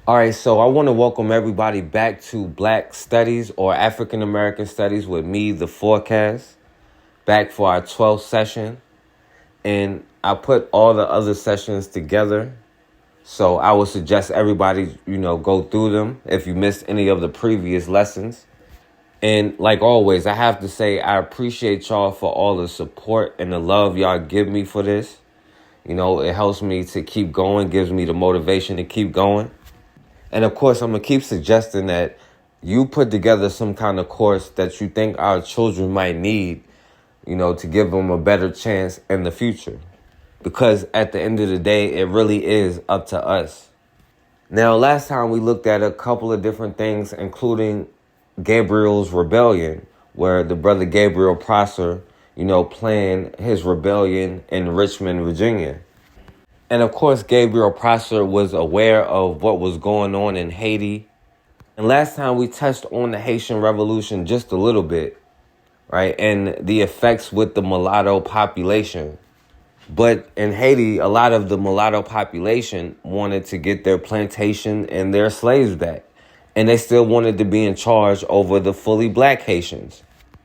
All right, so I want to welcome everybody back to Black Studies or African American Studies with me, the Forecast, back for our 12th session. And I put all the other sessions together. So I would suggest everybody, go through them if you missed any of the previous lessons. And like always, I have to say I appreciate y'all for all the support and the love y'all give me for this. It helps me to keep going, gives me the motivation to keep going. And of course, I'm going to keep suggesting that you put together some kind of course that you think our children might need, to give them a better chance in the future. Because at the end of the day, it really is up to us. Now, last time we looked at a couple of different things, including Gabriel's rebellion, where the brother Gabriel Prosser, planned his rebellion in Richmond, Virginia. And of course, Gabriel Prosser was aware of what was going on in Haiti. And last time we touched on the Haitian Revolution just a little bit, right? And the effects with the mulatto population. But in Haiti, a lot of the mulatto population wanted to get their plantation and their slaves back. And they still wanted to be in charge over the fully black Haitians.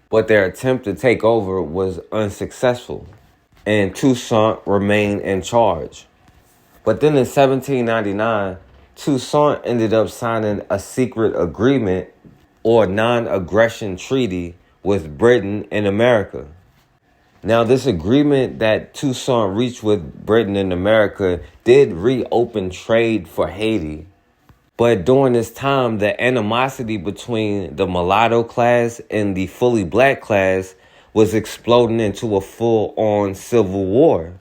But their attempt to take over was unsuccessful. And Toussaint remained in charge. But then in 1799, Toussaint ended up signing a secret agreement or non-aggression treaty with Britain and America. Now, this agreement that Toussaint reached with Britain and America did reopen trade for Haiti. But during this time, the animosity between the mulatto class and the fully black class was exploding into a full-on civil war.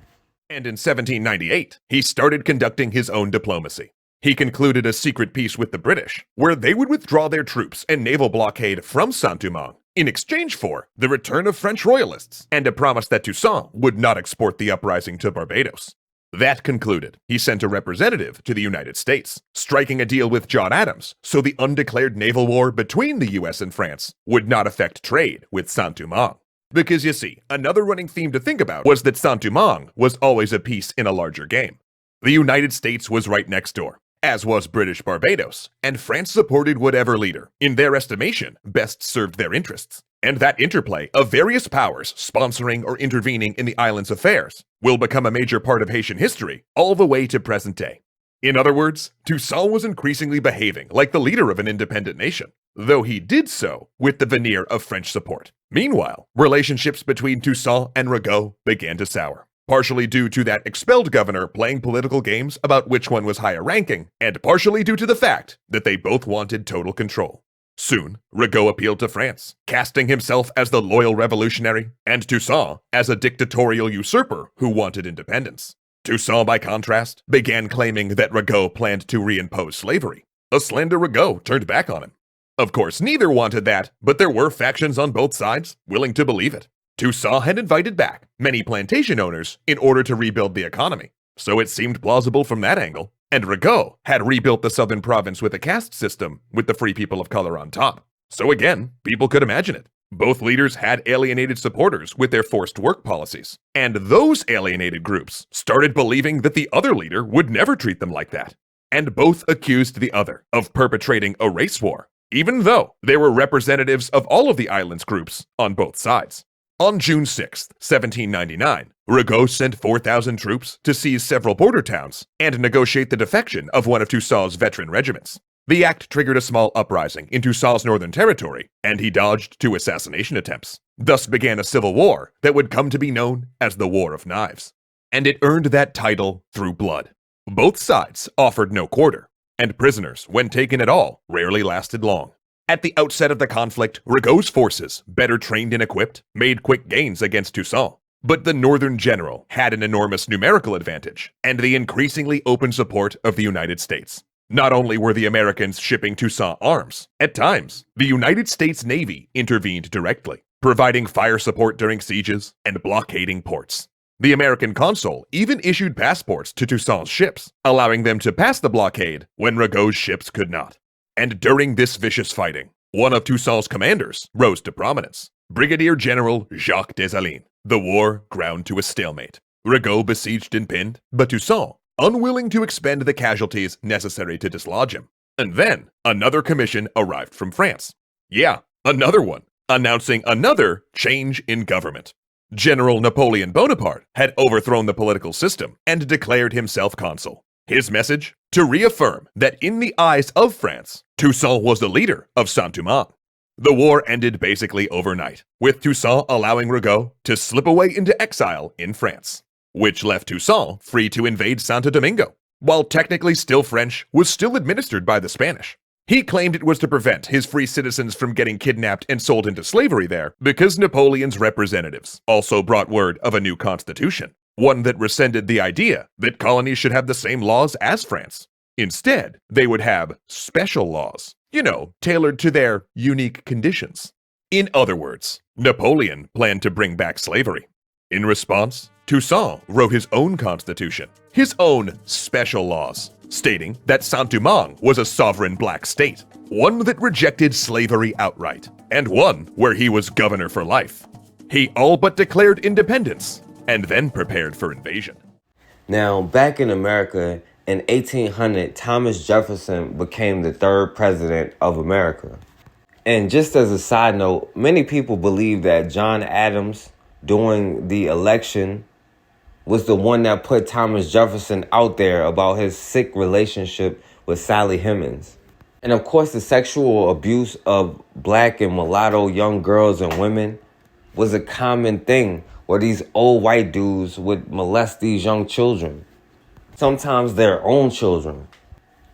And in 1798, he started conducting his own diplomacy. He concluded a secret peace with the British, where they would withdraw their troops and naval blockade from Saint-Domingue in exchange for the return of French royalists and a promise that Toussaint would not export the uprising to Barbados. That concluded, he sent a representative to the United States, striking a deal with John Adams so the undeclared naval war between the US and France would not affect trade with Saint-Domingue. Because you see, another running theme to think about was that Saint-Domingue was always a piece in a larger game. The United States was right next door, as was British Barbados, and France supported whatever leader, in their estimation, best served their interests. And that interplay of various powers sponsoring or intervening in the island's affairs will become a major part of Haitian history all the way to present day. In other words, Toussaint was increasingly behaving like the leader of an independent nation, though he did so with the veneer of French support. Meanwhile, relationships between Toussaint and Rigaud began to sour, partially due to that expelled governor playing political games about which one was higher ranking, and partially due to the fact that they both wanted total control. Soon, Rigaud appealed to France, casting himself as the loyal revolutionary, and Toussaint as a dictatorial usurper who wanted independence. Toussaint, by contrast, began claiming that Rigaud planned to reimpose slavery, a slander Rigaud turned back on him. Of course, neither wanted that, but there were factions on both sides willing to believe it. Toussaint had invited back many plantation owners in order to rebuild the economy, so it seemed plausible from that angle. And Rigaud had rebuilt the southern province with a caste system with the free people of color on top. So again, people could imagine it. Both leaders had alienated supporters with their forced work policies, and those alienated groups started believing that the other leader would never treat them like that. And both accused the other of perpetrating a race war, even though they were representatives of all of the island's groups on both sides. On June 6, 1799, Rigaud sent 4,000 troops to seize several border towns and negotiate the defection of one of Toussaint's veteran regiments. The act triggered a small uprising in Toussaint's northern territory, and he dodged 2 assassination attempts. Thus began a civil war that would come to be known as the War of Knives. And it earned that title through blood. Both sides offered no quarter, and prisoners, when taken at all, rarely lasted long. At the outset of the conflict, Rigaud's forces, better trained and equipped, made quick gains against Toussaint. But the northern general had an enormous numerical advantage, and the increasingly open support of the United States. Not only were the Americans shipping Toussaint arms, at times, the United States Navy intervened directly, providing fire support during sieges and blockading ports. The American consul even issued passports to Toussaint's ships, allowing them to pass the blockade when Rigaud's ships could not. And during this vicious fighting, one of Toussaint's commanders rose to prominence, Brigadier General Jacques Dessalines. The war ground to a stalemate. Rigaud besieged and pinned, but Toussaint unwilling to expend the casualties necessary to dislodge him. And then another commission arrived from France. Yeah, another one, announcing another change in government. General Napoleon Bonaparte had overthrown the political system and declared himself consul. His message? To reaffirm that in the eyes of France, Toussaint was the leader of Saint-Domingue. The war ended basically overnight, with Toussaint allowing Rigaud to slip away into exile in France, which left Toussaint free to invade Santo Domingo. While technically still French, was still administered by the Spanish. He claimed it was to prevent his free citizens from getting kidnapped and sold into slavery there, because Napoleon's representatives also brought word of a new constitution, one that rescinded the idea that colonies should have the same laws as France. Instead, they would have special laws, tailored to their unique conditions. In other words, Napoleon planned to bring back slavery. In response, Toussaint wrote his own constitution, his own special laws, stating that Saint-Domingue was a sovereign black state, one that rejected slavery outright, and one where he was governor for life. He all but declared independence, and then prepared for invasion. Now, back in America, in 1800, Thomas Jefferson became the third president of America. And just as a side note, many people believe that John Adams, during the election, was the one that put Thomas Jefferson out there about his sick relationship with Sally Hemings. And of course, the sexual abuse of black and mulatto young girls and women was a common thing, where these old white dudes would molest these young children, sometimes their own children.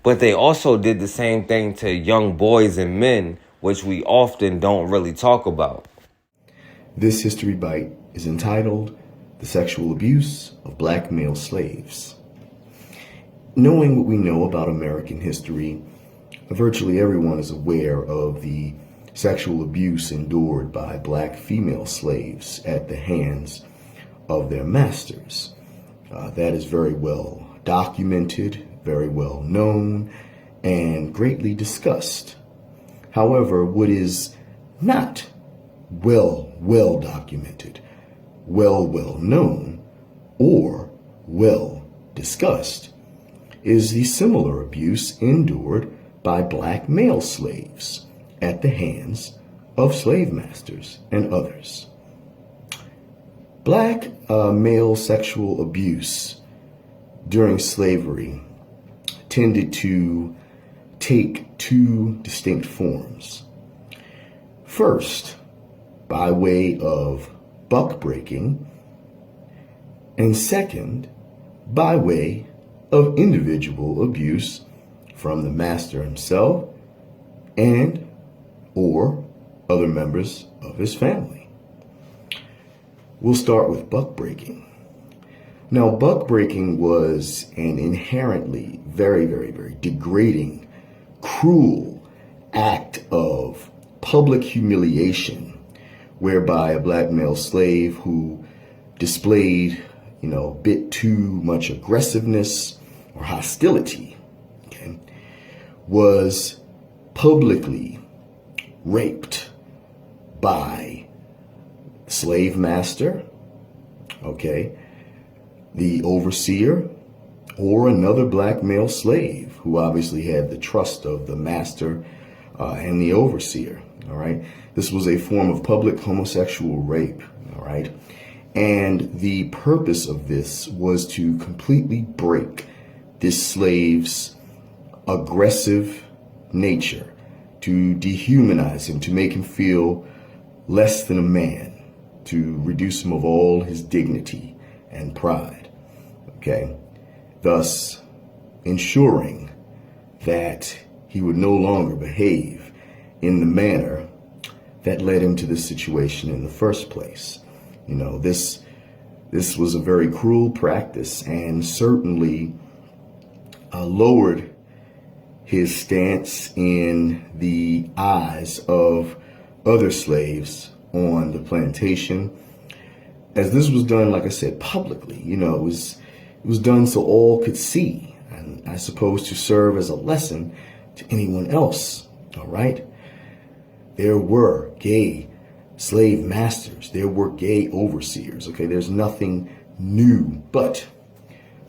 But they also did the same thing to young boys and men, which we often don't really talk about. This history bite is entitled The Sexual Abuse of Black Male Slaves. Knowing what we know about American history, virtually everyone is aware of the sexual abuse endured by black female slaves at the hands of their masters. That is very well documented, very well known, and greatly discussed. However, what is not well documented, well known, or well discussed is the similar abuse endured by black male slaves at the hands of slave masters and others. Black male sexual abuse during slavery tended to take two distinct forms. First, by way of buck breaking, and second, by way of individual abuse from the master himself and or other members of his family. We'll start with buck breaking. Now, buck breaking was an inherently very degrading, cruel act of public humiliation, whereby a black male slave who displayed, a bit too much aggressiveness or hostility, was publicly raped by slave master, the overseer, or another black male slave who obviously had the trust of the master and the overseer. All right. This was a form of public homosexual rape. All right. And the purpose of this was to completely break this slave's aggressive nature, to dehumanize him, to make him feel less than a man, to reduce him of all his dignity and pride. Thus ensuring that he would no longer behave in the manner that led him to this situation in the first place. This was a very cruel practice, and certainly lowered his stance in the eyes of other slaves on the plantation, as this was done, like I said, publicly. It was done so all could see, and I suppose to serve as a lesson to anyone else. All right. There were gay slave masters. There were gay overseers. There's nothing new, but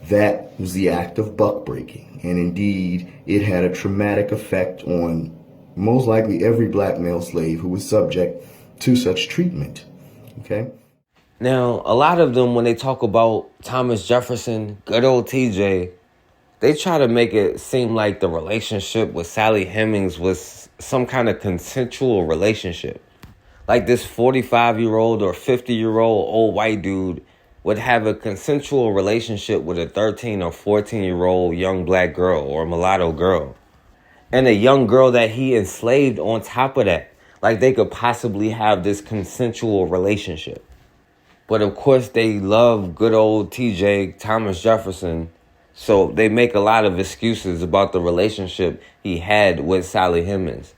That was the act of buck breaking, and indeed, it had a traumatic effect on most likely every black male slave who was subject to such treatment. Okay? Now, a lot of them, when they talk about Thomas Jefferson, good old TJ, they try to make it seem like the relationship with Sally Hemings was some kind of consensual relationship. Like this 45-year-old or 50-year-old old white dude would have a consensual relationship with a 13 or 14-year-old young black girl or mulatto girl. And a young girl that he enslaved on top of that. Like they could possibly have this consensual relationship. But of course they love good old TJ, Thomas Jefferson. So they make a lot of excuses about the relationship he had with Sally Hemings.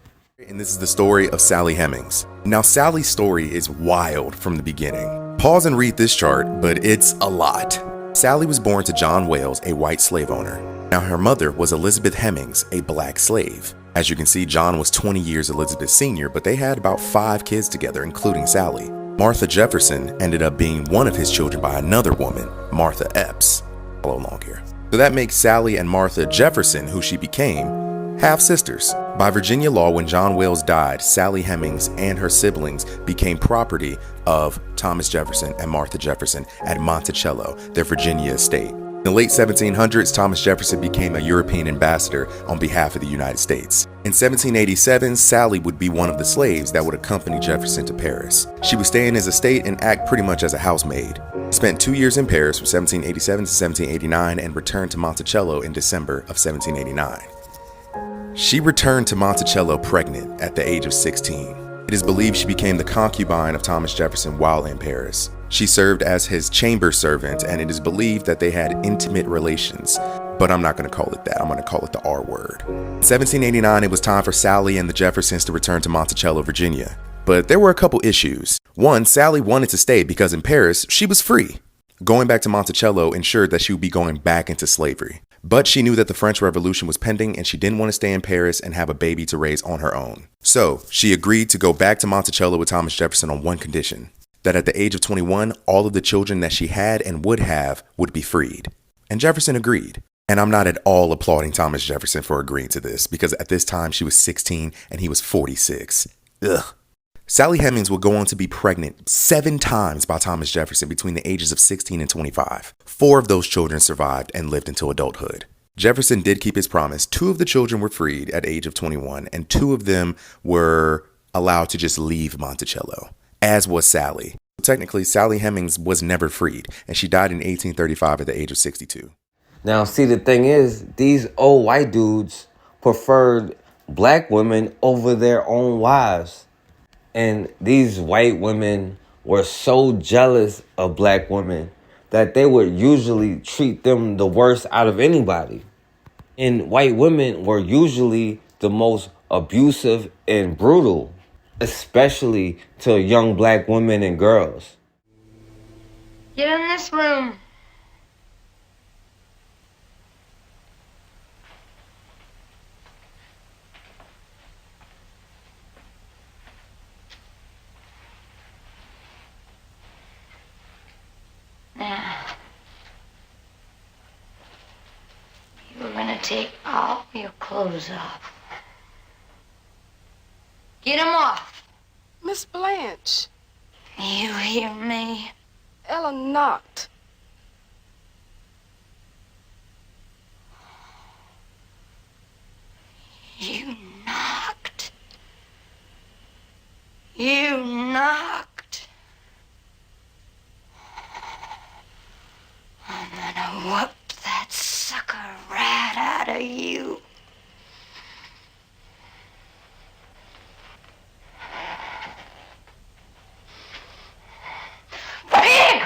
And this is the story of Sally Hemings. Now, Sally's story is wild from the beginning. Pause and read this chart, but it's a lot. Sally was born to John Wales, a white slave owner. Now, her mother was Elizabeth Hemings, a black slave. As you can see, John was 20 years Elizabeth's senior, but they had about 5 kids together, including Sally. Martha Jefferson ended up being one of his children by another woman, Martha Epps. Follow along here. So that makes Sally and Martha Jefferson, who she became, half sisters. By Virginia law, when John Wales died, Sally Hemings and her siblings became property of Thomas Jefferson and Martha Jefferson at Monticello, their Virginia estate. In the late 1700s, Thomas Jefferson became a European ambassador on behalf of the United States. In 1787, Sally would be one of the slaves that would accompany Jefferson to Paris. She would stay in his estate and act pretty much as a housemaid. Spent 2 years in Paris from 1787 to 1789 and returned to Monticello in December of 1789. She returned to Monticello pregnant at the age of 16. It is believed she became the concubine of Thomas Jefferson while in Paris. She served as his chamber servant, and it is believed that they had intimate relations. But I'm not going to call it that. I'm going to call it the R word. In 1789, it was time for Sally and the Jeffersons to return to Monticello, Virginia. But there were a couple issues. One, Sally wanted to stay because in Paris, she was free. Going back to Monticello ensured that she would be going back into slavery. But she knew that the French Revolution was pending and she didn't want to stay in Paris and have a baby to raise on her own. So she agreed to go back to Monticello with Thomas Jefferson on one condition, that at the age of 21, all of the children that she had and would have would be freed. And Jefferson agreed. And I'm not at all applauding Thomas Jefferson for agreeing to this because at this time she was 16 and he was 46. Ugh. Sally Hemings would go on to be pregnant 7 times by Thomas Jefferson between the ages of 16 and 25. 4 of those children survived and lived until adulthood. Jefferson did keep his promise. 2 of the children were freed at age of 21, and 2 of them were allowed to just leave Monticello, as was Sally. Technically, Sally Hemings was never freed, and she died in 1835 at the age of 62. Now, see, the thing is, these old white dudes preferred black women over their own wives. And these white women were so jealous of black women that they would usually treat them the worst out of anybody. And white women were usually the most abusive and brutal, especially to young black women and girls. Get in this room. Now, you're gonna take all your clothes off. Get them off. Miss Blanche, You hear me? Ella knocked. You knocked. You knocked. I'm gonna whoop that sucker right out of you. Pig!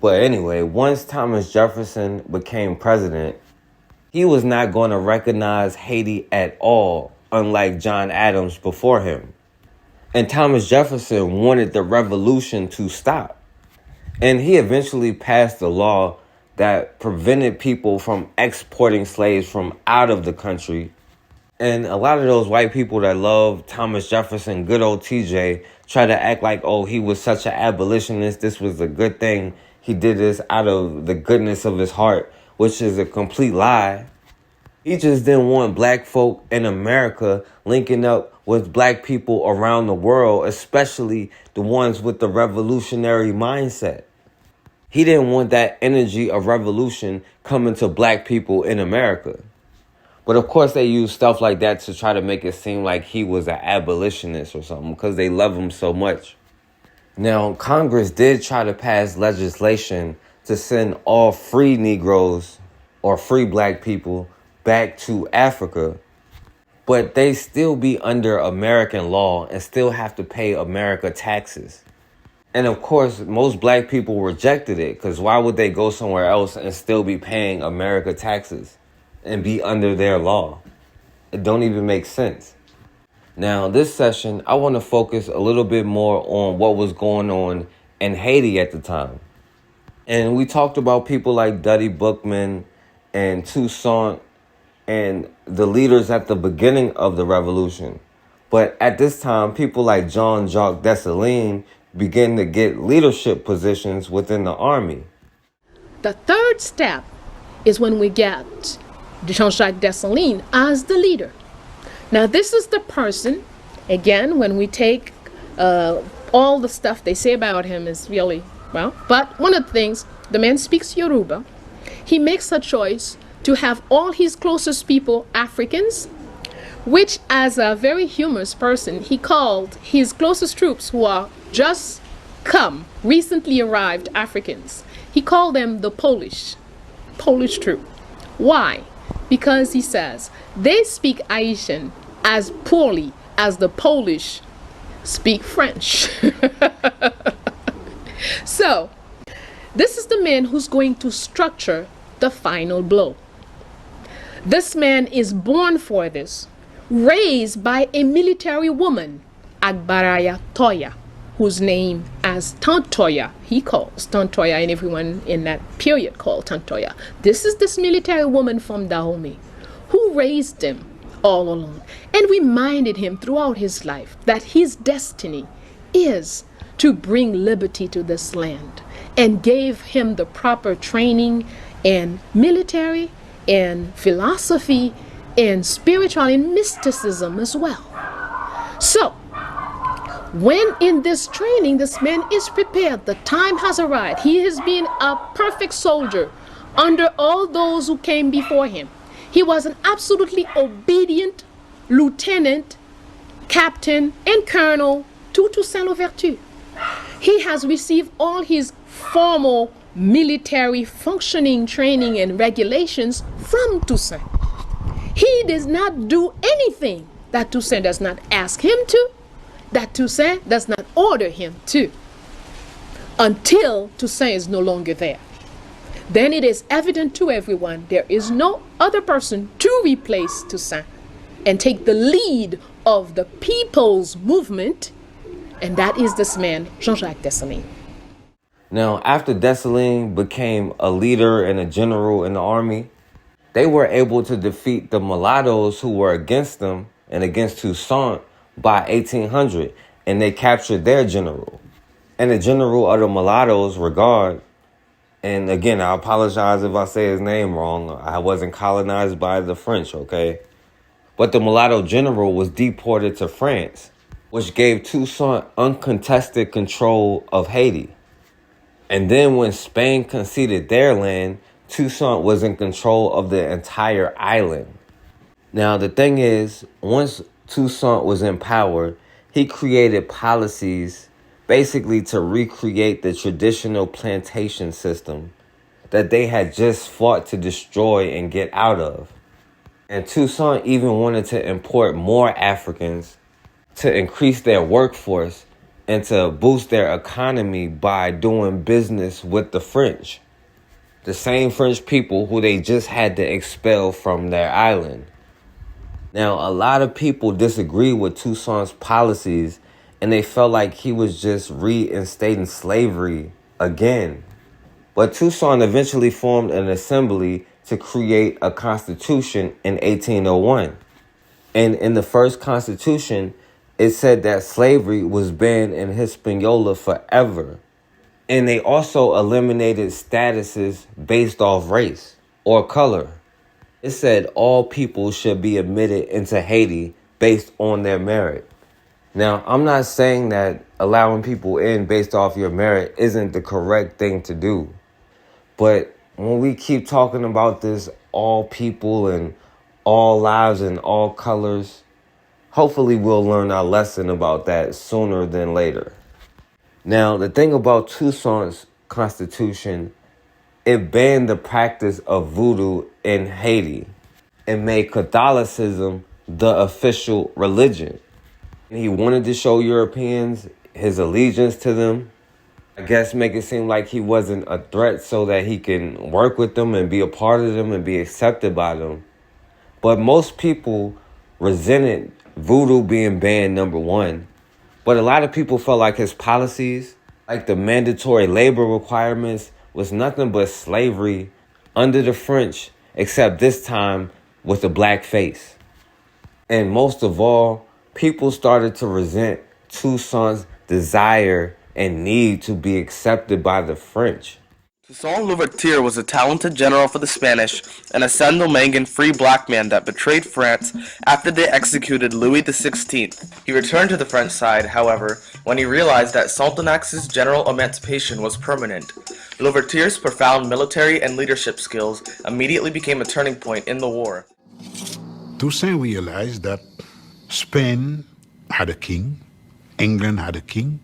But anyway, once Thomas Jefferson became president, he was not going to recognize Haiti at all, unlike John Adams before him. And Thomas Jefferson wanted the revolution to stop. And he eventually passed a law that prevented people from exporting slaves from out of the country. And a lot of those white people that love Thomas Jefferson, good old TJ, try to act like, oh, he was such an abolitionist. This was a good thing. He did this out of the goodness of his heart, which is a complete lie. He just didn't want black folk in America linking up with black people around the world, especially the ones with the revolutionary mindset. He didn't want that energy of revolution coming to black people in America. But of course they use stuff like that to try to make it seem like he was an abolitionist or something because they love him so much. Now, Congress did try to pass legislation to send all free Negroes or free black people back to Africa, but they still be under American law and still have to pay America taxes. And of course, most black people rejected it because why would they go somewhere else and still be paying America taxes and be under their law? It don't even make sense. Now, this session, I want to focus a little bit more on what was going on in Haiti at the time. And we talked about people like Dutty Boukman and Toussaint and the leaders at the beginning of the revolution. But at this time, people like Jean-Jacques Dessalines began to get leadership positions within the army. The third step is when we get Jean-Jacques Dessalines as the leader. Now, this is the person, again, when we take all the stuff they say about him is really, well, but one of the things, the man speaks Yoruba. He makes a choice to have all his closest people Africans, which as a very humorous person, he called his closest troops who are just recently arrived Africans. He called them the Polish troop. Why? Because he says they speak Haitian as poorly as the Polish speak French. So, this is the man who's going to structure the final blow. This man is born for this, raised by a military woman, Agbaraya Toya, whose name as Tantoya, he calls Tantoya, and everyone in that period called Tantoya. This is this military woman from Dahomey who raised him all alone and reminded him throughout his life that his destiny is to bring liberty to this land, and gave him the proper training in military and philosophy and spiritual and mysticism as well. So, when in this training, this man is prepared, the time has arrived. He has been a perfect soldier under all those who came before him. He was an absolutely obedient lieutenant, captain, and colonel to Toussaint Louverture. He has received all his formal military functioning, training, and regulations from Toussaint. He does not do anything that Toussaint does not ask him to, that Toussaint does not order him to, until Toussaint is no longer there. Then it is evident to everyone there is no other person to replace Toussaint and take the lead of the people's movement, and that is this man, Jean-Jacques Dessalines. Now, after Dessalines became a leader and a general in the army, they were able to defeat the mulattoes who were against them and against Toussaint by 1800, and they captured their general. And the general of the mulattoes, Regard, and again, I apologize if I say his name wrong. I wasn't colonized by the French, okay? But the mulatto general was deported to France, which gave Toussaint uncontested control of Haiti. And then when Spain conceded their land, Toussaint was in control of the entire island. Now, the thing is, once Toussaint was in power, he created policies basically to recreate the traditional plantation system that they had just fought to destroy and get out of. And Toussaint even wanted to import more Africans to increase their workforce and to boost their economy by doing business with the French. The same French people who they just had to expel from their island. Now, a lot of people disagree with Toussaint's policies, and they felt like he was just reinstating slavery again. But Toussaint eventually formed an assembly to create a constitution in 1801. And in the first constitution, it said that slavery was banned in Hispaniola forever. And they also eliminated statuses based off race or color. It said all people should be admitted into Haiti based on their merit. Now, I'm not saying that allowing people in based off your merit isn't the correct thing to do. But when we keep talking about this all people and all lives and all colors, hopefully we'll learn our lesson about that sooner than later. Now, the thing about Toussaint's constitution, it banned the practice of voodoo in Haiti and made Catholicism the official religion. He wanted to show Europeans his allegiance to them. I guess make it seem like he wasn't a threat so that he can work with them and be a part of them and be accepted by them. But most people resented voodoo being banned, number one. But a lot of people felt like his policies, like the mandatory labor requirements, was nothing but slavery under the French, except this time with a black face. And most of all, people started to resent Toussaint's desire and need to be accepted by the French. Toussaint Louverture was a talented general for the Spanish and a Saint-Dominguez free black man that betrayed France after they executed Louis XVI. He returned to the French side, however, when he realized that Sonthonax's general emancipation was permanent. Louverture's profound military and leadership skills immediately became a turning point in the war. Toussaint realized that Spain had a king, England had a king,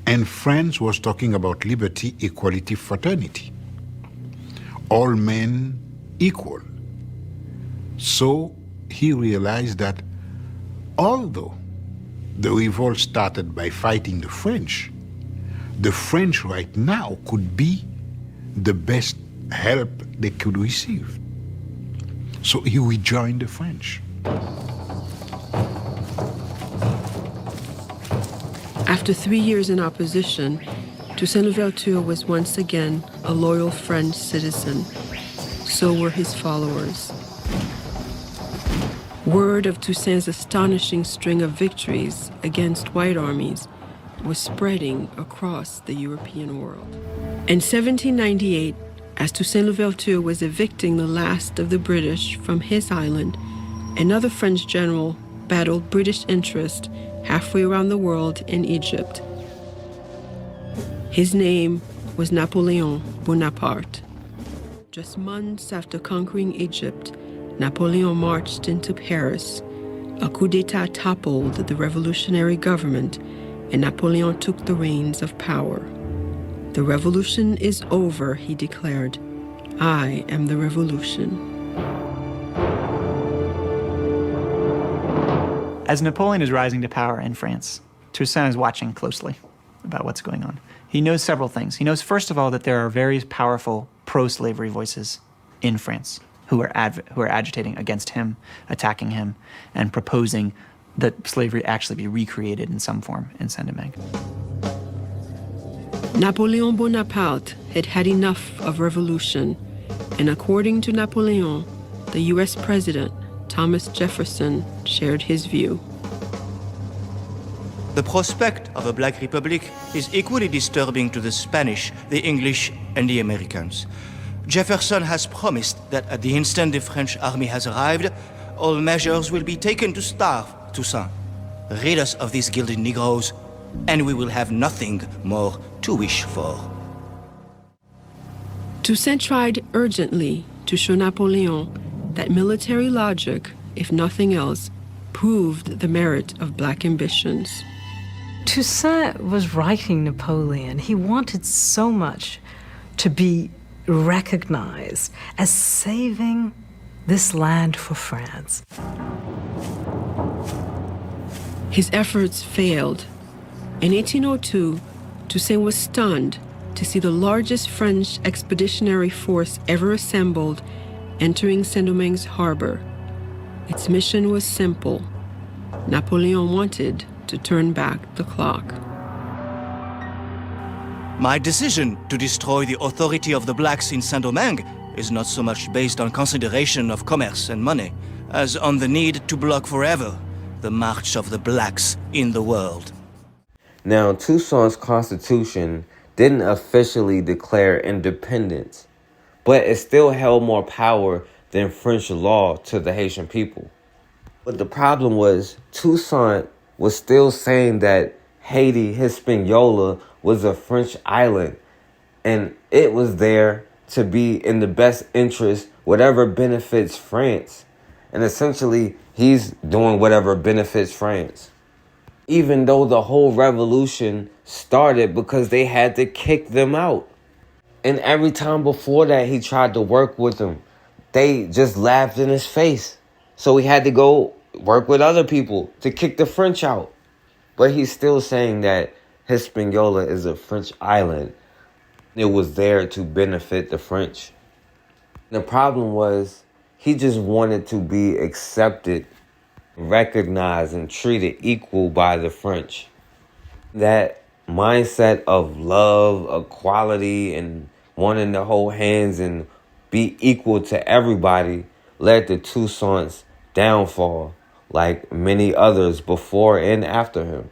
and France was talking about liberty, equality, fraternity. All men equal. So he realized that although the revolt started by fighting the French right now could be the best help they could receive. So he rejoined the French. After 3 years in opposition, Toussaint Louverture was once again a loyal French citizen. So were his followers. Word of Toussaint's astonishing string of victories against white armies was spreading across the European world. In 1798, as Toussaint Louverture was evicting the last of the British from his island, another French general battled British interest halfway around the world in Egypt. His name was Napoleon Bonaparte. Just months after conquering Egypt, Napoleon marched into Paris. A coup d'etat toppled the revolutionary government, and Napoleon took the reins of power. "The revolution is over," he declared. "I am the revolution." As Napoleon is rising to power in France, Toussaint is watching closely about what's going on. He knows several things. He knows, first of all, that there are very powerful pro-slavery voices in France who are agitating against him, attacking him, and proposing that slavery actually be recreated in some form in Saint-Domingue. Napoleon Bonaparte had had enough of revolution, and according to Napoleon, the U.S. President, Thomas Jefferson, shared his view. The prospect of a Black Republic is equally disturbing to the Spanish, the English, and the Americans. Jefferson has promised that at the instant the French army has arrived, all measures will be taken to starve Toussaint. Rid us of these gilded Negroes, and we will have nothing more to wish for. Toussaint tried urgently to show Napoleon that military logic, if nothing else, proved the merit of black ambitions. Toussaint was writing Napoleon. He wanted so much to be recognized as saving this land for France. His efforts failed. In 1802, Toussaint was stunned to see the largest French expeditionary force ever assembled entering Saint-Domingue's harbor. Its mission was simple. Napoleon wanted to turn back the clock. My decision to destroy the authority of the blacks in Saint-Domingue is not so much based on consideration of commerce and money, as on the need to block forever the march of the blacks in the world. Now, Toussaint's constitution didn't officially declare independence, but it still held more power than French law to the Haitian people. But the problem was, Toussaint was still saying that Haiti, Hispaniola, was a French island, and it was there to be in the best interest, whatever benefits France. And essentially, he's doing whatever benefits France. Even though the whole revolution started because they had to kick them out. And every time before that he tried to work with them, they just laughed in his face. So he had to go work with other people to kick the French out. But he's still saying that Hispaniola is a French island. It was there to benefit the French. The problem was he just wanted to be accepted, recognized, and treated equal by the French. That mindset of love, equality, and wanting to hold hands and be equal to everybody led to Toussaint's downfall, like many others before and after him.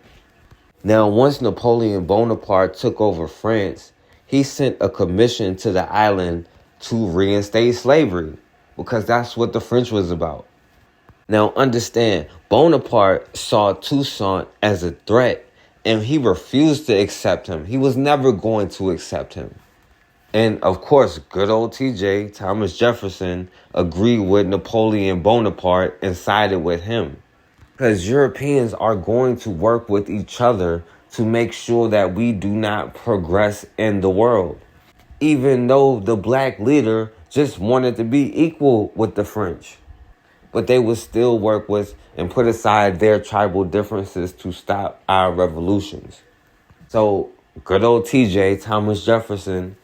Now, once Napoleon Bonaparte took over France, he sent a commission to the island to reinstate slavery, because that's what the French was about. Now, understand, Bonaparte saw Toussaint as a threat, and he refused to accept him. He was never going to accept him. And, of course, good old TJ, Thomas Jefferson, agreed with Napoleon Bonaparte and sided with him. Because Europeans are going to work with each other to make sure that we do not progress in the world. Even though the black leader just wanted to be equal with the French. But they would still work with and put aside their tribal differences to stop our revolutions. So good old TJ, Thomas Jefferson,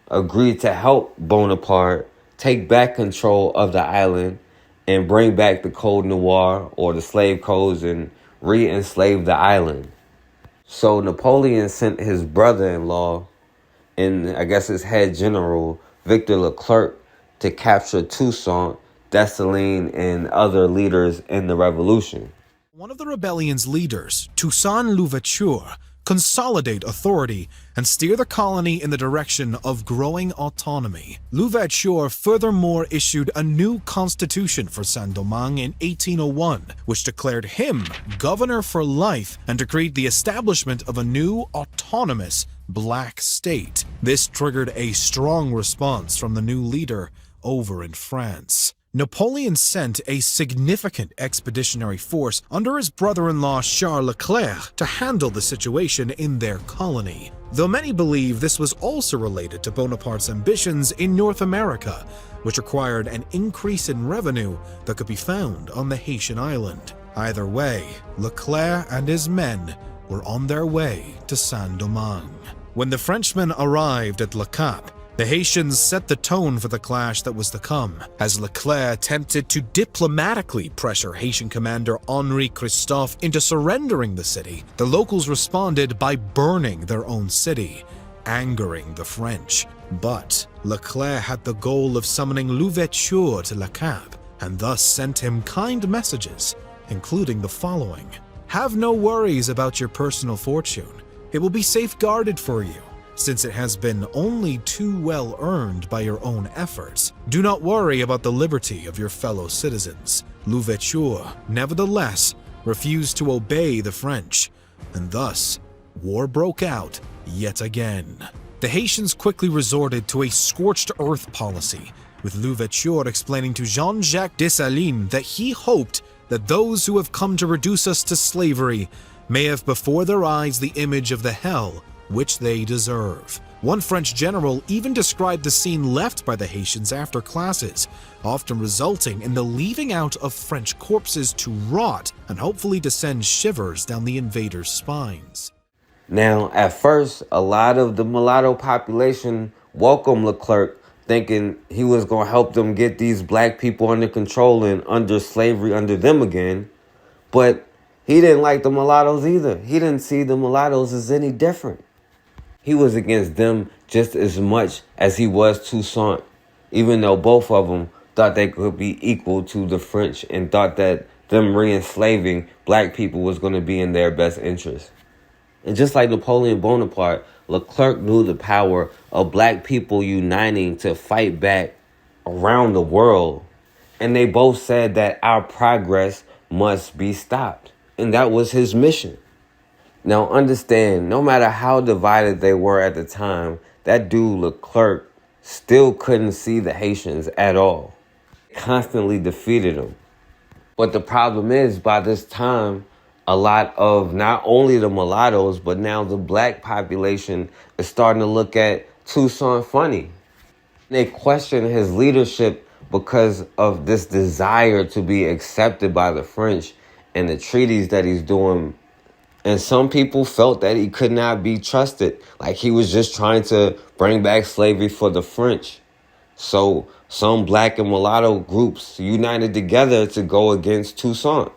agreed to help Bonaparte take back control of the island and bring back the Code Noir or the slave codes and re-enslave the island. So Napoleon sent his brother-in-law and I guess his head general, Victor Leclerc, to capture Toussaint, Dessalines, and other leaders in the revolution. One of the rebellion's leaders, Toussaint Louverture, consolidate authority and steer the colony in the direction of growing autonomy. Louverture furthermore issued a new constitution for Saint-Domingue in 1801, which declared him governor for life and decreed the establishment of a new autonomous black state. This triggered a strong response from the new leader over in France. Napoleon sent a significant expeditionary force under his brother-in-law Charles Leclerc to handle the situation in their colony, though many believe this was also related to Bonaparte's ambitions in North America, which required an increase in revenue that could be found on the Haitian island. Either way, Leclerc and his men were on their way to Saint-Domingue. When the Frenchmen arrived at Le Cap, the Haitians set the tone for the clash that was to come. As Leclerc attempted to diplomatically pressure Haitian commander Henri Christophe into surrendering the city, the locals responded by burning their own city, angering the French. But Leclerc had the goal of summoning Louverture to Le Cap, and thus sent him kind messages, including the following: "Have no worries about your personal fortune. It will be safeguarded for you, since it has been only too well earned by your own efforts. Do not worry about the liberty of your fellow citizens." Louverture, nevertheless, refused to obey the French, and thus, war broke out yet again. The Haitians quickly resorted to a scorched earth policy, with Louverture explaining to Jean-Jacques Dessalines that he hoped that those who have come to reduce us to slavery may have before their eyes the image of the hell which they deserve. One French general even described the scene left by the Haitians after classes, often resulting in the leaving out of French corpses to rot and hopefully to send shivers down the invaders' spines. Now, at first, a lot of the mulatto population welcomed Leclerc, thinking he was going to help them get these black people under control and under slavery under them again. But he didn't like the mulattoes either. He didn't see the mulattoes as any different. He was against them just as much as he was Toussaint, even though both of them thought they could be equal to the French and thought that them re-enslaving black people was going to be in their best interest. And just like Napoleon Bonaparte, Leclerc knew the power of black people uniting to fight back around the world. And they both said that our progress must be stopped. And that was his mission. Now understand, no matter how divided they were at the time, that dude Leclerc still couldn't see the Haitians at all. Constantly defeated them. But the problem is, by this time, a lot of not only the mulattoes, but now the black population is starting to look at Toussaint funny. They question his leadership because of this desire to be accepted by the French and the treaties that he's doing. And some people felt that he could not be trusted, like he was just trying to bring back slavery for the French. So some black and mulatto groups united together to go against Toussaint.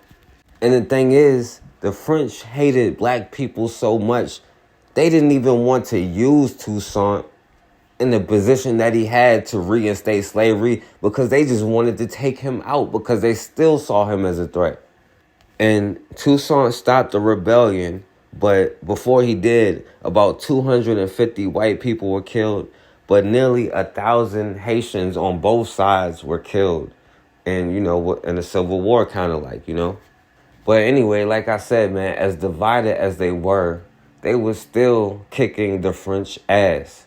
And the thing is, the French hated black people so much, they didn't even want to use Toussaint in the position that he had to reinstate slavery because they just wanted to take him out because they still saw him as a threat. And Toussaint stopped the rebellion, but before he did, about 250 white people were killed, but nearly 1,000 Haitians on both sides were killed. And, in a civil war kind of like, But anyway, like I said, man, as divided as they were still kicking the French ass.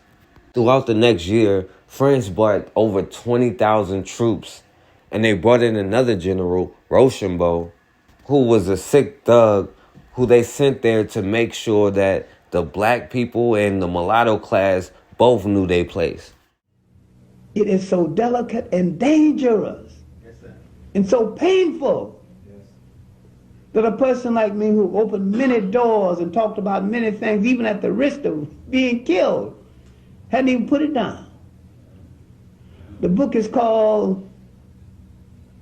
Throughout the next year, France brought over 20,000 troops, and they brought in another general, Rochambeau, who was a sick thug who they sent there to make sure that the black people and the mulatto class both knew their place. It is so delicate and dangerous and so painful that a person like me who opened many doors and talked about many things, even at the risk of being killed, hadn't even put it down. The book is called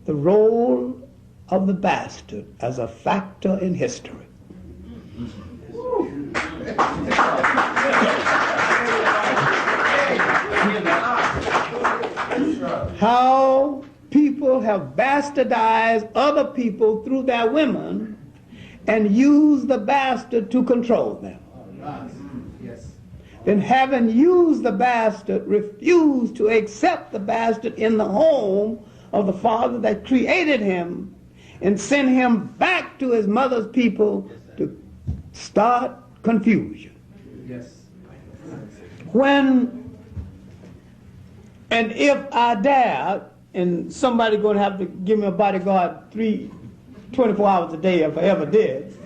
The Role of the Bastard as a Factor in History. How people have bastardized other people through their women and used the bastard to control them. Then having used the bastard, refused to accept the bastard in the home of the father that created him and sent him back to his mother's people to start confusion. When and if I dared, and somebody going to have to give me a bodyguard 24 hours a day if I ever did,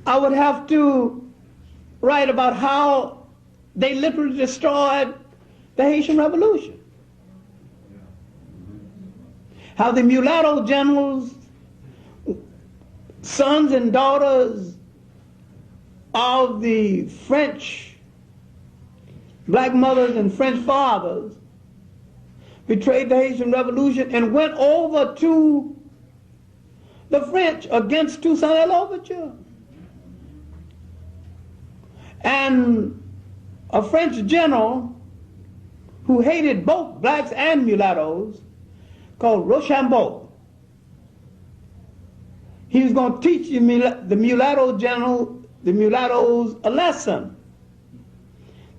I would have to write about how they literally destroyed the Haitian Revolution. How the mulatto generals, sons and daughters of the French black mothers and French fathers betrayed the Haitian Revolution and went over to the French against Toussaint Louverture. And a French general who hated both blacks and mulattoes called Rochambeau. He was going to teach the mulatto general, the mulattoes, a lesson.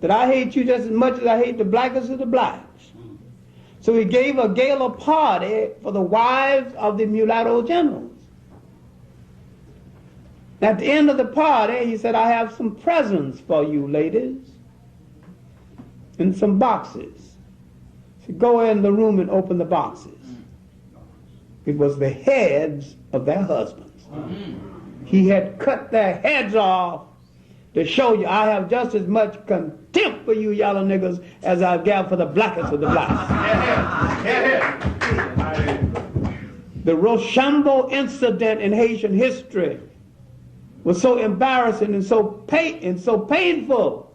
That I hate you just as much as I hate the blackest of the blacks. So he gave a gala party for the wives of the mulatto generals. At the end of the party, he said, I have some presents for you, ladies, in some boxes. So go in the room and open the boxes. It was the heads of their husbands. He had cut their heads off to show you I have just as much contempt for you yellow niggas as I got for the blackest of the blacks. The Rochambeau incident in Haitian history was so embarrassing and so painful.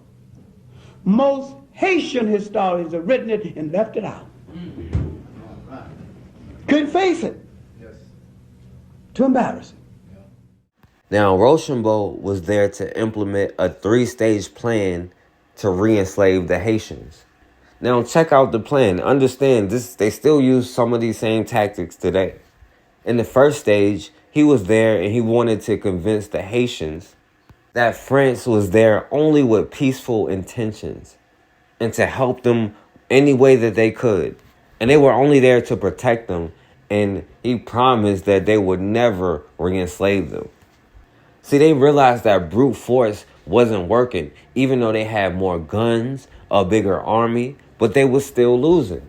Most Haitian historians have written it and left it out. Couldn't face it. Too embarrassing. Now, Rochambeau was there to implement a 3-stage plan to re-enslave the Haitians. Now, check out the plan. Understand, they still use some of these same tactics today. In the first stage, he was there and he wanted to convince the Haitians that France was there only with peaceful intentions and to help them any way that they could. And they were only there to protect them. And he promised that they would never re-enslave them. See, they realized that brute force wasn't working, even though they had more guns, a bigger army, but they were still losing.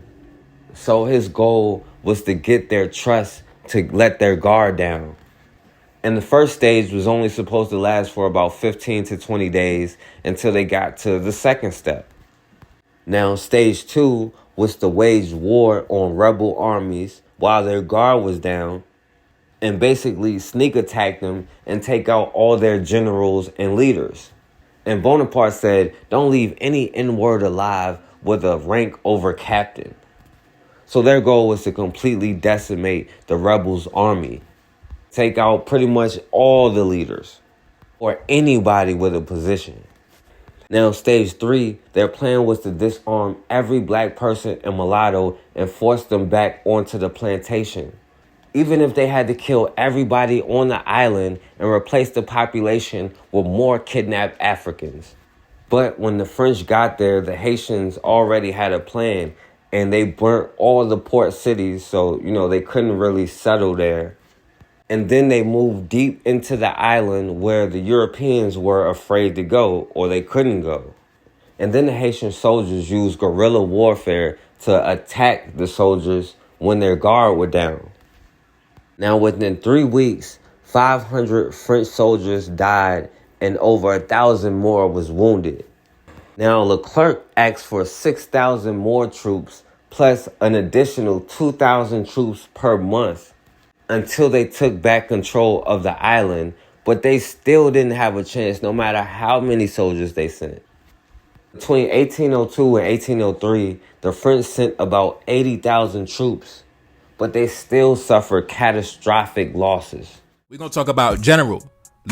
So his goal was to get their trust to let their guard down. And the first stage was only supposed to last for about 15 to 20 days until they got to the second step. Now, stage 2 was to wage war on rebel armies while their guard was down and basically sneak attack them and take out all their generals and leaders. And Bonaparte said, don't leave any N-word alive with a rank over captain. So their goal was to completely decimate the rebels' army, take out pretty much all the leaders or anybody with a position. Now, stage 3, their plan was to disarm every black person and mulatto and force them back onto the plantation, even if they had to kill everybody on the island and replace the population with more kidnapped Africans. But when the French got there, the Haitians already had a plan and they burnt all the port cities, so, they couldn't really settle there. And then they moved deep into the island where the Europeans were afraid to go, or they couldn't go. And then the Haitian soldiers used guerrilla warfare to attack the soldiers when their guard were down. Now, within 3 weeks, 500 French soldiers died and over 1,000 more was wounded. Now, Leclerc asked for 6,000 more troops plus an additional 2,000 troops per month until they took back control of the island, but they still didn't have a chance no matter how many soldiers they sent. Between 1802 and 1803, the French sent about 80,000 troops, but they still suffered catastrophic losses. We're going to talk about General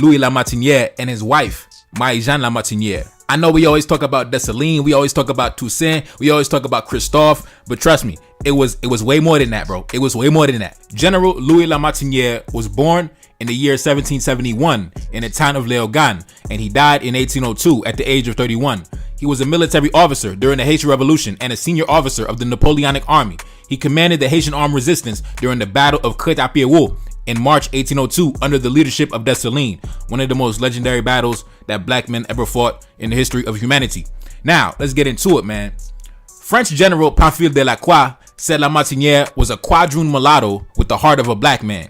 Louis Lamartinière and his wife, Marie-Jeanne Lamartinière. I know we always talk about Dessalines, we always talk about Toussaint, we always talk about Christophe, but trust me, it was way more than that, bro. It was way more than that. General Louis Lamartinière was born in the year 1771 in the town of Léogâne, and he died in 1802 at the age of 31. He was a military officer during the Haitian Revolution and a senior officer of the Napoleonic Army. He commanded the Haitian armed resistance during the Battle of Crête-à-Pierrot in March 1802 under the leadership of Dessalines, one of the most legendary battles that black men ever fought in the history of humanity. Now, let's get into it, man. French General Pamphile Delacroix said Lamartinière was a quadroon mulatto with the heart of a black man.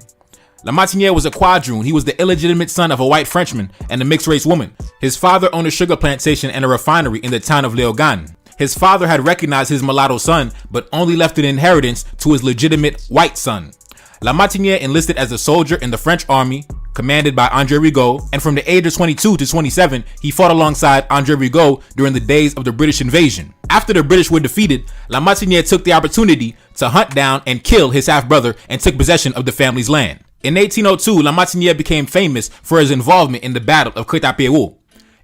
Lamartinière was a quadroon. He was the illegitimate son of a white Frenchman and a mixed-race woman. His father owned a sugar plantation and a refinery in the town of Léogâne. His father had recognized his mulatto son, but only left an inheritance to his legitimate white son. Lamartinière enlisted as a soldier in the French army, commanded by André Rigaud, and from the age of 22 to 27, he fought alongside André Rigaud during the days of the British invasion. After the British were defeated, Lamartinière took the opportunity to hunt down and kill his half-brother and took possession of the family's land. In 1802, Lamartinière became famous for his involvement in the Battle of Crête-à-Pierrot.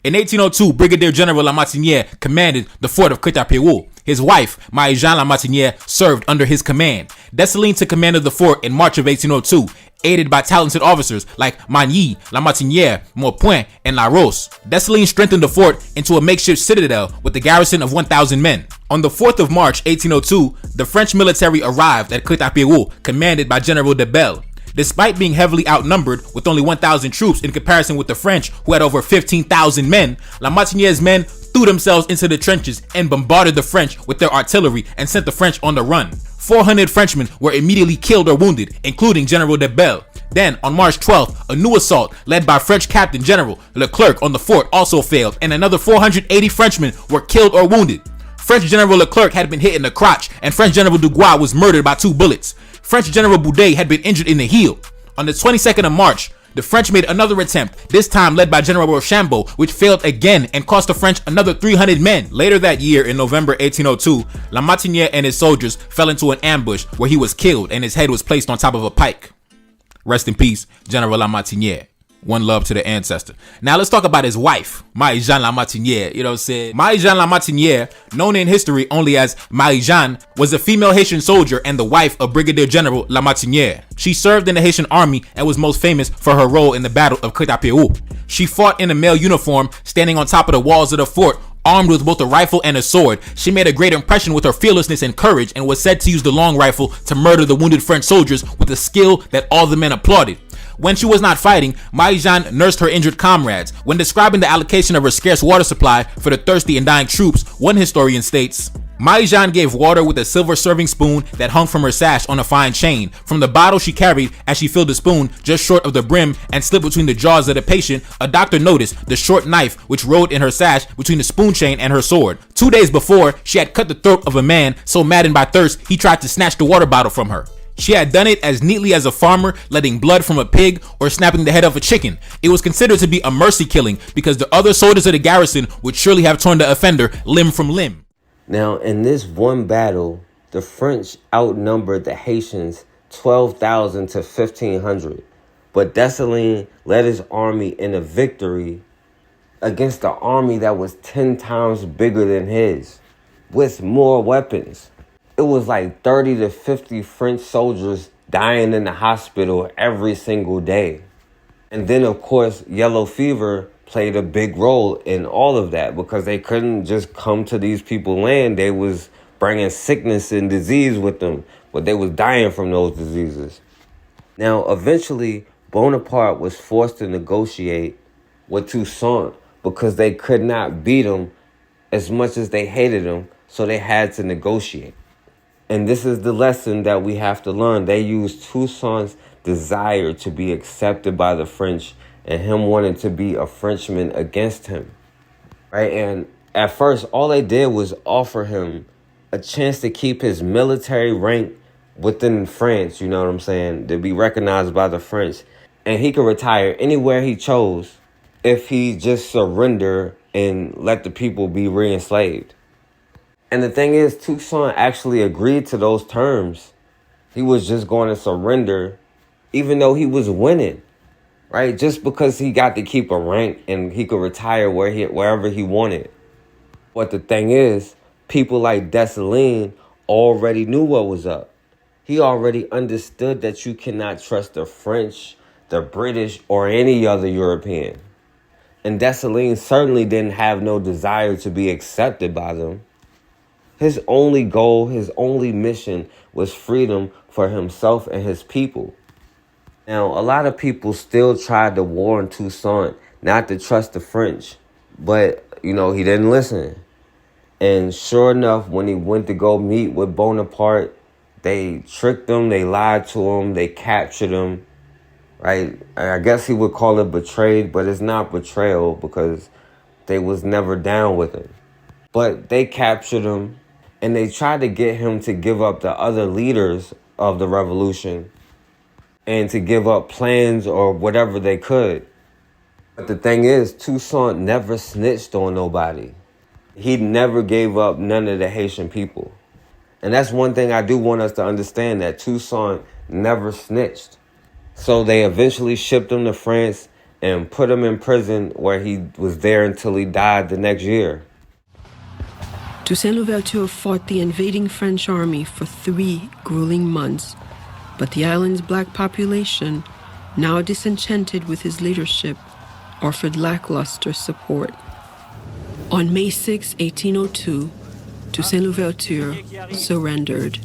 In 1802, Brigadier General Lamartinière commanded the fort of Crête-à-Pierrot. His wife, Marie-Jeanne Lamartinière, served under his command. Dessalines took command of the fort in March of 1802, aided by talented officers like Magny, Lamartinière, Maupoint, and La Rose. Dessalines strengthened the fort into a makeshift citadel with a garrison of 1,000 men. On the 4th of March, 1802, the French military arrived at Crête-à-Pierrot, commanded by General de Belle. Despite being heavily outnumbered with only 1,000 troops in comparison with the French, who had over 15,000 men, Lamartinière's men threw themselves into the trenches and bombarded the French with their artillery and sent the French on the run. 400 Frenchmen were immediately killed or wounded, including General de Belle. Then, on March 12th, a new assault led by French Captain General Leclerc on the fort also failed, and another 480 Frenchmen were killed or wounded. French General Leclerc had been hit in the crotch, and French General Dugois was murdered by 2 bullets. French General Boudet had been injured in the heel. On the 22nd of March, the French made another attempt, this time led by General Rochambeau, which failed again and cost the French another 300 men. Later that year, in November 1802, Lamartiniere and his soldiers fell into an ambush where he was killed and his head was placed on top of a pike. Rest in peace, General Lamartiniere. One love to the ancestor. Now let's talk about his wife, Marie-Jeanne Lamartiniere. You know what I'm saying? Marie-Jeanne Lamartiniere, known in history only as Marie-Jeanne, was a female Haitian soldier and the wife of Brigadier General Lamartiniere. She served in the Haitian army and was most famous for her role in the Battle of Crête-à-Pierrot. She fought in a male uniform, standing on top of the walls of the fort, armed with both a rifle and a sword. She made a great impression with her fearlessness and courage and was said to use the long rifle to murder the wounded French soldiers with a skill that all the men applauded. When she was not fighting, Marie-Jeanne nursed her injured comrades. When describing the allocation of her scarce water supply for the thirsty and dying troops, one historian states, Marie-Jeanne gave water with a silver serving spoon that hung from her sash on a fine chain. From the bottle she carried as she filled the spoon just short of the brim and slipped between the jaws of the patient, a doctor noticed the short knife which rode in her sash between the spoon chain and her sword. 2 days before, she had cut the throat of a man so maddened by thirst he tried to snatch the water bottle from her. She had done it as neatly as a farmer letting blood from a pig or snapping the head of a chicken. It was considered to be a mercy killing because the other soldiers of the garrison would surely have torn the offender limb from limb. Now, in this one battle, the French outnumbered the Haitians 12,000 to 1,500. But Dessalines led his army in a victory against an army that was 10 times bigger than his, with more weapons. It was like 30 to 50 French soldiers dying in the hospital every single day. And then, of course, yellow fever played a big role in all of that because they couldn't just come to these people's land. They was bringing sickness and disease with them, but they was dying from those diseases. Now, eventually, Bonaparte was forced to negotiate with Toussaint because they could not beat him as much as they hated him, so they had to negotiate. And this is the lesson that we have to learn. They used Toussaint's desire to be accepted by the French and him wanting to be a Frenchman against him, right? And at first, all they did was offer him a chance to keep his military rank within France, you know what I'm saying, to be recognized by the French. And he could retire anywhere he chose if he just surrendered and let the people be re-enslaved. And the thing is, Toussaint actually agreed to those terms. He was just going to surrender, even though he was winning, right? Just because he got to keep a rank and he could retire wherever he wanted. But the thing is, people like Dessalines already knew what was up. He already understood that you cannot trust the French, the British, or any other European. And Dessalines certainly didn't have no desire to be accepted by them. His only goal, his only mission was freedom for himself and his people. Now, a lot of people still tried to warn Toussaint not to trust the French, but, he didn't listen. And sure enough, when he went to go meet with Bonaparte, they tricked him, they lied to him, they captured him, right? I guess he would call it betrayed, but it's not betrayal because they was never down with him. But they captured him. And they tried to get him to give up the other leaders of the revolution and to give up plans or whatever they could. But the thing is, Toussaint never snitched on nobody. He never gave up none of the Haitian people. And that's one thing I do want us to understand, that Toussaint never snitched. So they eventually shipped him to France and put him in prison where he was there until he died the next year. Toussaint Louverture fought the invading French army for 3 grueling months, but the island's black population, now disenchanted with his leadership, offered lackluster support. On May 6, 1802, Toussaint Louverture surrendered.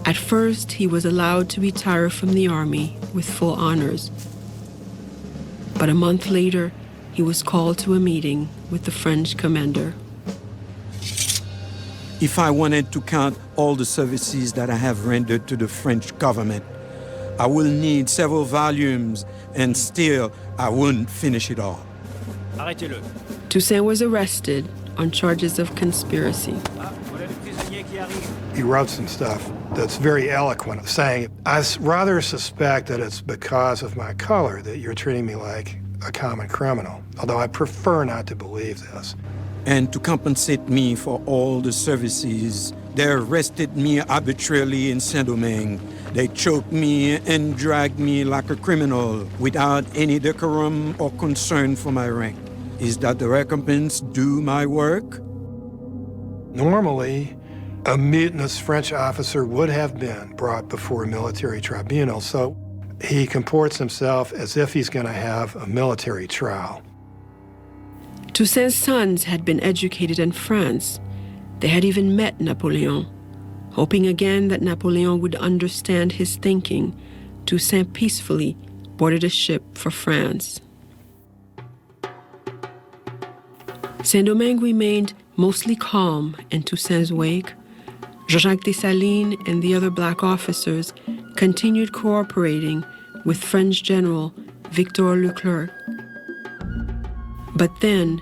At first, he was allowed to retire from the army with full honors. But a month later, he was called to a meeting with the French commander. If I wanted to count all the services that I have rendered to the French government, I will need several volumes, and still I wouldn't finish it all. Arrêtez-le. Toussaint was arrested on charges of conspiracy. He wrote some stuff that's very eloquent, saying, I rather suspect that it's because of my color that you're treating me like a common criminal, although I prefer not to believe this. And to compensate me for all the services, they arrested me arbitrarily in Saint-Domingue. They choked me and dragged me like a criminal without any decorum or concern for my rank. Is that the recompense due my work? Normally, a mutinous French officer would have been brought before a military tribunal, so he comports himself as if he's going to have a military trial. Toussaint's sons had been educated in France. They had even met Napoleon. Hoping again that Napoleon would understand his thinking, Toussaint peacefully boarded a ship for France. Saint-Domingue remained mostly calm in Toussaint's wake. Jean-Jacques Dessalines and the other black officers continued cooperating with French General Victor Leclerc. But then,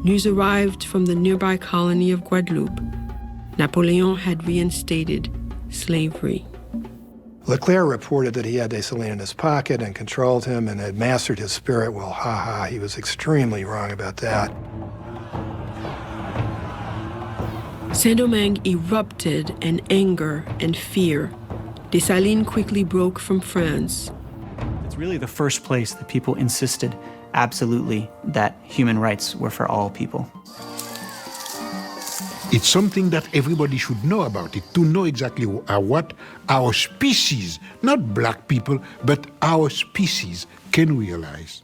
news arrived from the nearby colony of Guadeloupe. Napoleon had reinstated slavery. Leclerc reported that he had Dessalines in his pocket and controlled him and had mastered his spirit. Well, he was extremely wrong about that. Saint-Domingue erupted in anger and fear. Dessalines quickly broke from France. It's really the first place that people insisted absolutely that human rights were for all people. It's something that everybody should know about it, to know exactly what our species, not black people, but our species can realize.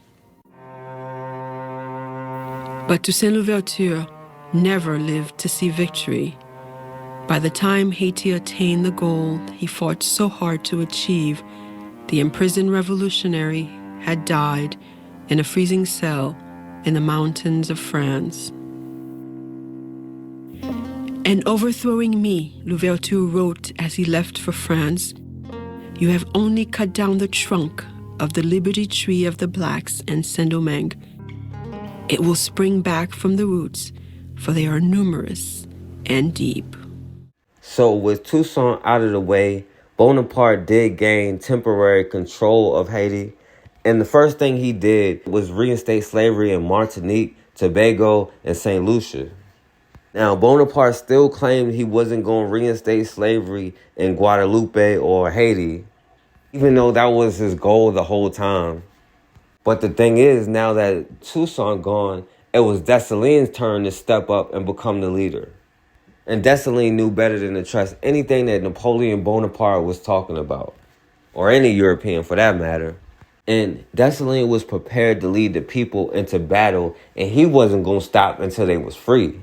But Toussaint Louverture never lived to see victory. By the time Haiti attained the goal he fought so hard to achieve, the imprisoned revolutionary had died in a freezing cell in the mountains of France. "And overthrowing me," Louverture wrote as he left for France, "you have only cut down the trunk of the liberty tree of the blacks in Saint-Domingue. It will spring back from the roots, for they are numerous and deep." So with Toussaint out of the way, Bonaparte did gain temporary control of Haiti. And the first thing he did was reinstate slavery in Martinique, Tobago, and St. Lucia. Now, Bonaparte still claimed he wasn't going to reinstate slavery in Guadeloupe or Haiti, even though that was his goal the whole time. But the thing is, now that Toussaint gone, it was Dessalines' turn to step up and become the leader. And Dessalines knew better than to trust anything that Napoleon Bonaparte was talking about, or any European for that matter. And Dessalines was prepared to lead the people into battle, and he wasn't going to stop until they was free.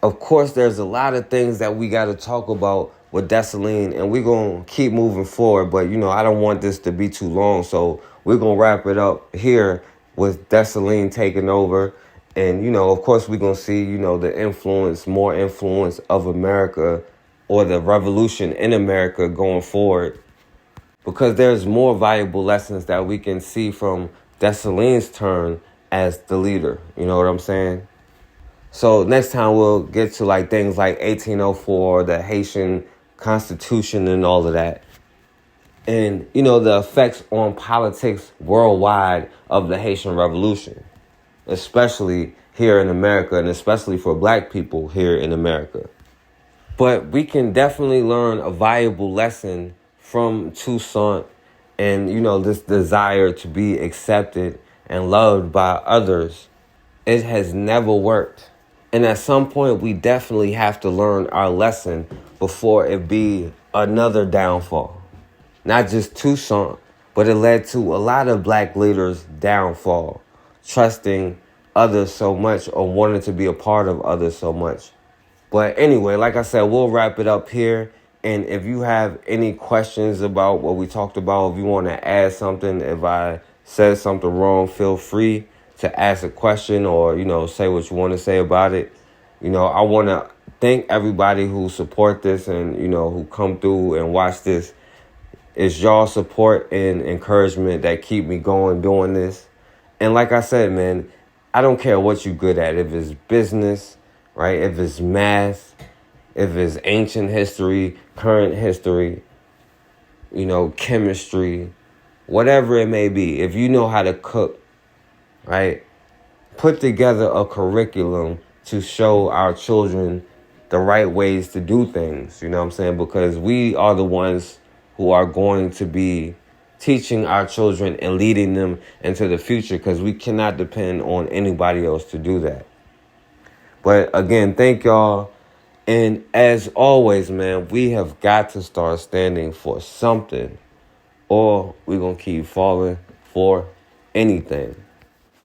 Of course, there's a lot of things that we got to talk about with Dessalines, and we're going to keep moving forward. But, I don't want this to be too long, so we're going to wrap it up here with Dessalines taking over. And, of course, we're going to see, the more influence of America or the revolution in America going forward. Because there's more valuable lessons that we can see from Dessalines' turn as the leader. You know what I'm saying? So next time we'll get to things like 1804, the Haitian Constitution and all of that. And, the effects on politics worldwide of the Haitian Revolution, especially here in America and especially for black people here in America. But we can definitely learn a valuable lesson from Toussaint and, this desire to be accepted and loved by others. It has never worked. And at some point, we definitely have to learn our lesson before it be another downfall. Not just Toussaint, but it led to a lot of black leaders' downfall, trusting others so much or wanting to be a part of others so much. But anyway, like I said, we'll wrap it up here. And if you have any questions about what we talked about, if you want to add something, if I said something wrong, feel free to ask a question or, say what you want to say about it. I want to thank everybody who support this and, who come through and watch this. It's y'all support and encouragement that keep me going doing this. And like I said, man, I don't care what you're good at. If it's business, right? If it's math, If it's ancient history, current history, chemistry, whatever it may be. If you know how to cook, right? Put together a curriculum to show our children the right ways to do things, you know what I'm saying? Because we are the ones who are going to be teaching our children and leading them into the future, because we cannot depend on anybody else to do that. But again, thank y'all. And as always, man, we have got to start standing for something, or we're going to keep falling for anything.